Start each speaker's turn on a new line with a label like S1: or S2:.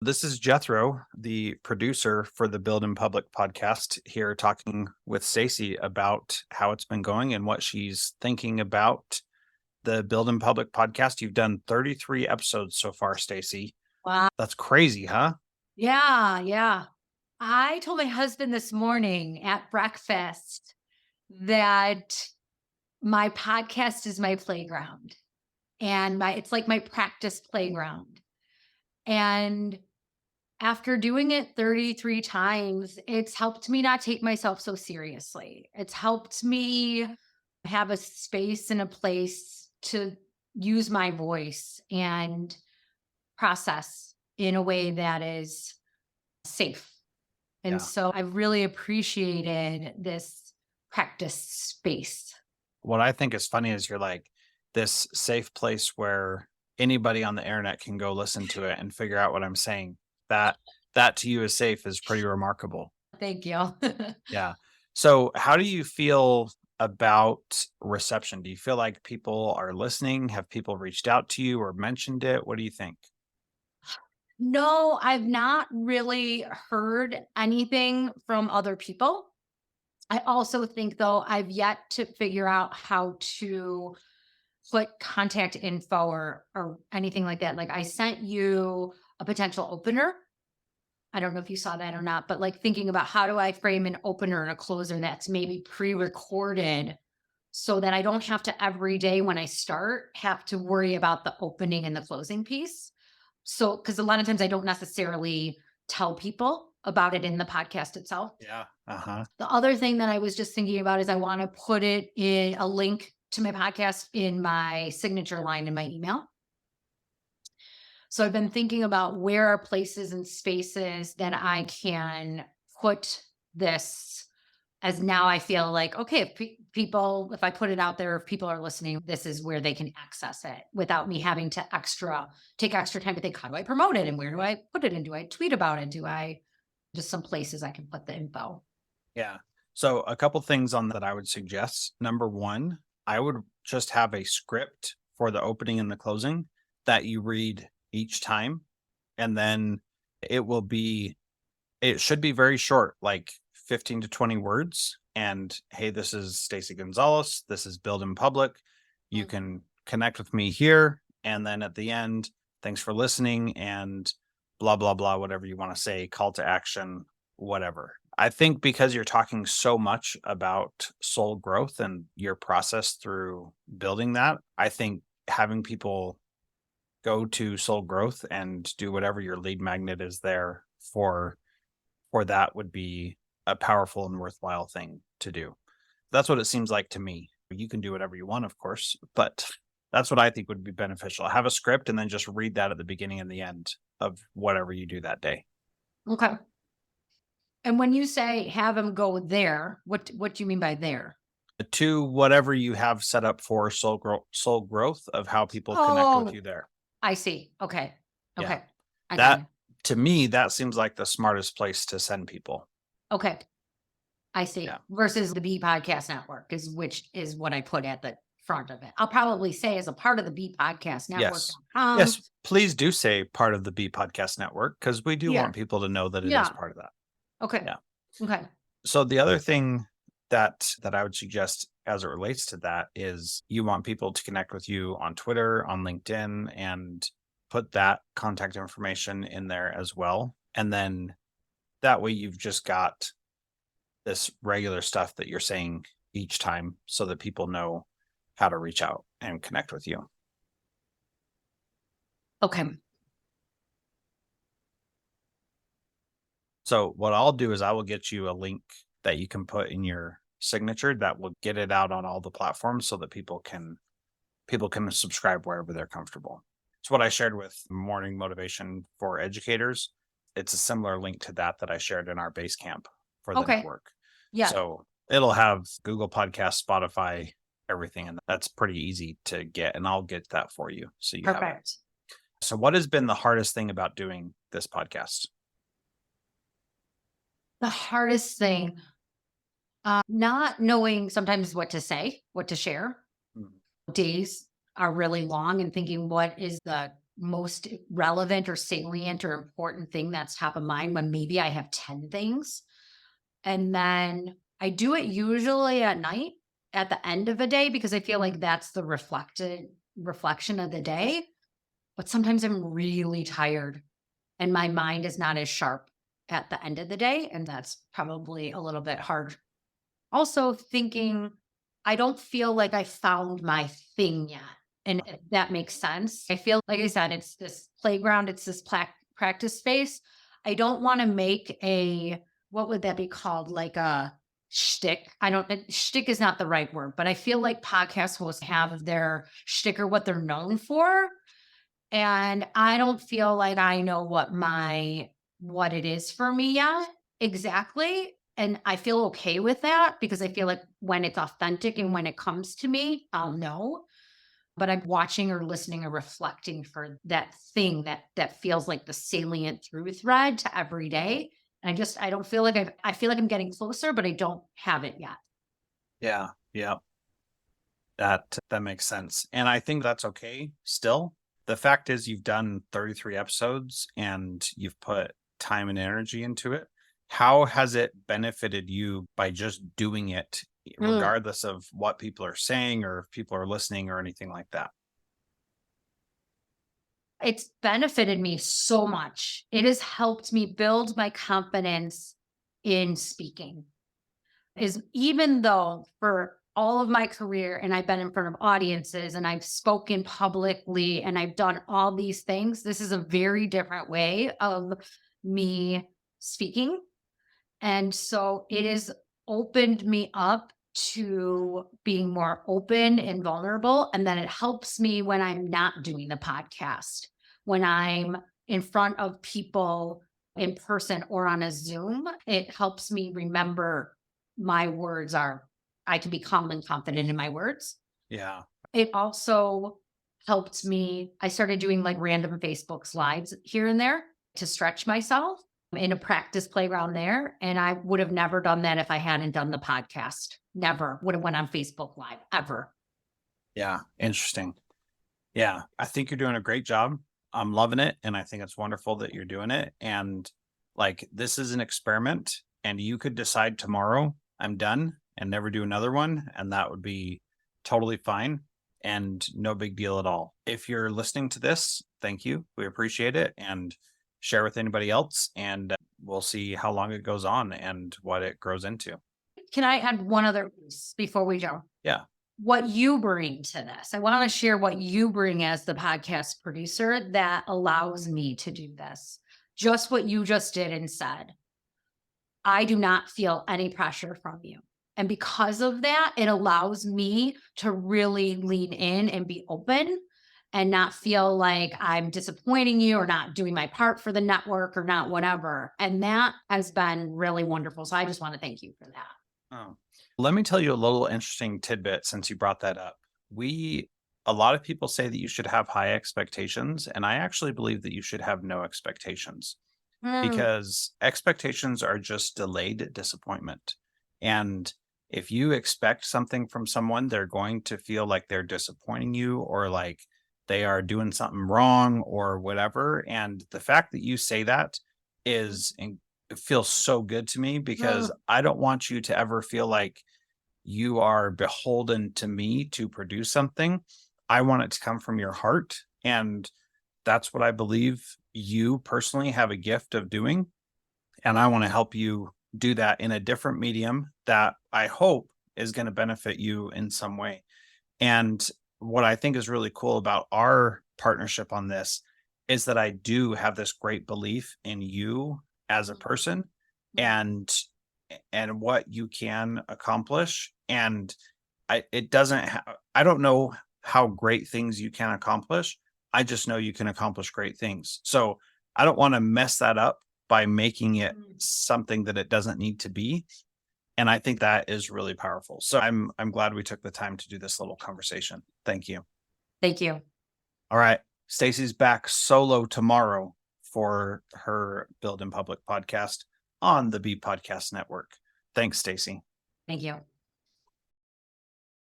S1: This is Jethro, the producer for the Build in Public podcast, here talking with Stacey about how it's been going and what she's thinking about the Build in Public podcast. You've done 33 episodes so far, Stacey.
S2: Wow.
S1: That's crazy, huh?
S2: Yeah. I told my husband this morning at breakfast that my podcast is my playground and it's like my practice playground. And after doing it 33 times, it's helped me not take myself so seriously. It's helped me have a space and a place to use my voice and process in a way that is safe. And
S1: Yeah.
S2: so I really appreciated this practice space.
S1: What I think is funny is you're like this safe place where anybody on the internet can go listen to it and figure out what I'm saying. That to you is safe is pretty remarkable.
S2: Thank you.
S1: Yeah. So how do you feel about reception? Do you feel like people are listening? Have people reached out to you or mentioned it? What do you think?
S2: No, I've not really heard anything from other people. I also think, though, I've yet to figure out how to put contact info or anything like that. Like I sent you a potential opener. I don't know if you saw that or not, but like thinking about how do I frame an opener and a closer that's maybe pre-recorded so that I don't have to every day when I start have to worry about the opening and the closing piece. So, because a lot of times I don't necessarily tell people about it in the podcast itself.
S1: Yeah. Uh-huh.
S2: The other thing that I was just thinking about is I want to put it in a link to my podcast in my signature line in my email. So I've been thinking about where are places and spaces that I can put this as now I feel like, okay, if I put it out there, if people are listening, this is where they can access it without me having to take extra time to think, how do I promote it? And where do I put it? And do I tweet about it? Do I just some places I can put the info?
S1: Yeah. So a couple things on that I would suggest. Number one, I would just have a script for the opening and the closing that you read each time. And then it should be very short, like 15 to 20 words. And hey, this is Stacey Gonzalez. This is Build in Public. You can connect with me here. And then at the end, thanks for listening and blah, blah, blah, whatever you want to say, call to action, whatever. I think because you're talking so much about soul growth and your process through building that, I think having people go to soul growth and do whatever your lead magnet is there for that would be a powerful and worthwhile thing to do. That's what it seems like to me. You can do whatever you want, of course, but that's what I think would be beneficial. Have a script and then just read that at the beginning and the end of whatever you do that day.
S2: Okay. And when you say have them go there, what do you mean by there?
S1: To whatever you have set up for soul growth of how people connect with you there.
S2: I see. Okay.
S1: Yeah.
S2: I got
S1: That
S2: you.
S1: to me, that seems like the smartest place to send people.
S2: Okay. I see.
S1: Yeah.
S2: Versus the B Podcast Network which is what I put at the front of it. I'll probably say as a part of the B Podcast Network.
S1: Yes, please do say part of the B Podcast Network because we do
S2: Yeah.
S1: want people to know that it is part of that.
S2: Okay.
S1: Yeah.
S2: Okay.
S1: So the other thing that I would suggest as it relates to that is you want people to connect with you on Twitter, on LinkedIn, and put that contact information in there as well. And then that way you've just got this regular stuff that you're saying each time so that people know how to reach out and connect with you.
S2: Okay.
S1: So what I'll do is I will get you a link that you can put in your signature that will get it out on all the platforms so that people can subscribe wherever they're comfortable. It's what I shared with Morning Motivation for Educators. It's a similar link to that I shared in our base camp for the network.
S2: Yeah.
S1: So it'll have Google Podcasts, Spotify, everything. And that's pretty easy to get. And I'll get that for you. So you have it. So what has been the hardest thing about doing this podcast?
S2: The hardest thing, not knowing sometimes what to say, what to share. Days are really long and thinking what is the most relevant or salient or important thing that's top of mind when maybe I have 10 things. And then I do it usually at night at the end of a day because I feel like that's the reflection of the day. But sometimes I'm really tired and my mind is not as sharp at the end of the day. And that's probably a little bit hard. Also, thinking I don't feel like I found my thing yet. And if that makes sense. I feel like I said, it's this playground, it's this practice space. I don't want to make what would that be called? Like a shtick. Shtick is not the right word, but I feel like podcast hosts have their shtick or what they're known for. And I don't feel like I know what it is for me yet exactly. And I feel okay with that because I feel like when it's authentic and when it comes to me, I'll know. But I'm watching or listening or reflecting for that thing that feels like the salient through thread to every day. And I don't feel like I feel like I'm getting closer, but I don't have it yet.
S1: Yeah. Yeah. That makes sense. And I think that's okay still. The fact is you've done 33 episodes and you've put time and energy into it. How has it benefited you by just doing it, regardless of what people are saying or if people are listening or anything like that?
S2: It's benefited me so much. It has helped me build my confidence in speaking. Is even though for all of my career and I've been in front of audiences and I've spoken publicly and I've done all these things, this is a very different way of me speaking. And so it has opened me up to being more open and vulnerable. And then it helps me when I'm not doing the podcast, when I'm in front of people in person or on a Zoom, it helps me remember I can be calm and confident in my words.
S1: Yeah.
S2: It also helped me. I started doing like random Facebook lives here and there to stretch myself in a practice playground there. And I would have never done that if I hadn't done the podcast. Never would have went on Facebook Live ever.
S1: Yeah. Interesting. Yeah. I think you're doing a great job. I'm loving it. And I think it's wonderful that you're doing it. And like, this is an experiment and you could decide tomorrow, I'm done and never do another one. And that would be totally fine and no big deal at all. If you're listening to this, thank you. We appreciate it and share with anybody else. And we'll see how long it goes on and what it grows into.
S2: Can I add one other piece before we go?
S1: Yeah.
S2: What you bring to this. I want to share what you bring as the podcast producer that allows me to do this. Just what you just did and said. I do not feel any pressure from you. And because of that, it allows me to really lean in and be open and not feel like I'm disappointing you or not doing my part for the network or not whatever. And that has been really wonderful. So I just want to thank you for that.
S1: Oh. Let me tell you a little interesting tidbit since you brought that up. A lot of people say that you should have high expectations, and I actually believe that you should have no expectations because expectations are just delayed disappointment. And if you expect something from someone, they're going to feel like they're disappointing you or like they are doing something wrong or whatever. And the fact that you say that it feels so good to me because I don't want you to ever feel like you are beholden to me to produce something. I want it to come from your heart. And that's what I believe you personally have a gift of doing. And I want to help you do that in a different medium that I hope is going to benefit you in some way. And what I think is really cool about our partnership on this is that I do have this great belief in you as a person and what you can accomplish. And I don't know how great things you can accomplish. I just know you can accomplish great things. So I don't want to mess that up by making it something that it doesn't need to be. And I think that is really powerful. So I'm glad we took the time to do this little conversation. Thank you.
S2: Thank you.
S1: All right. Stacey's back solo tomorrow for her Build in Public podcast on the B Podcast Network. Thanks, Stacey.
S2: Thank you.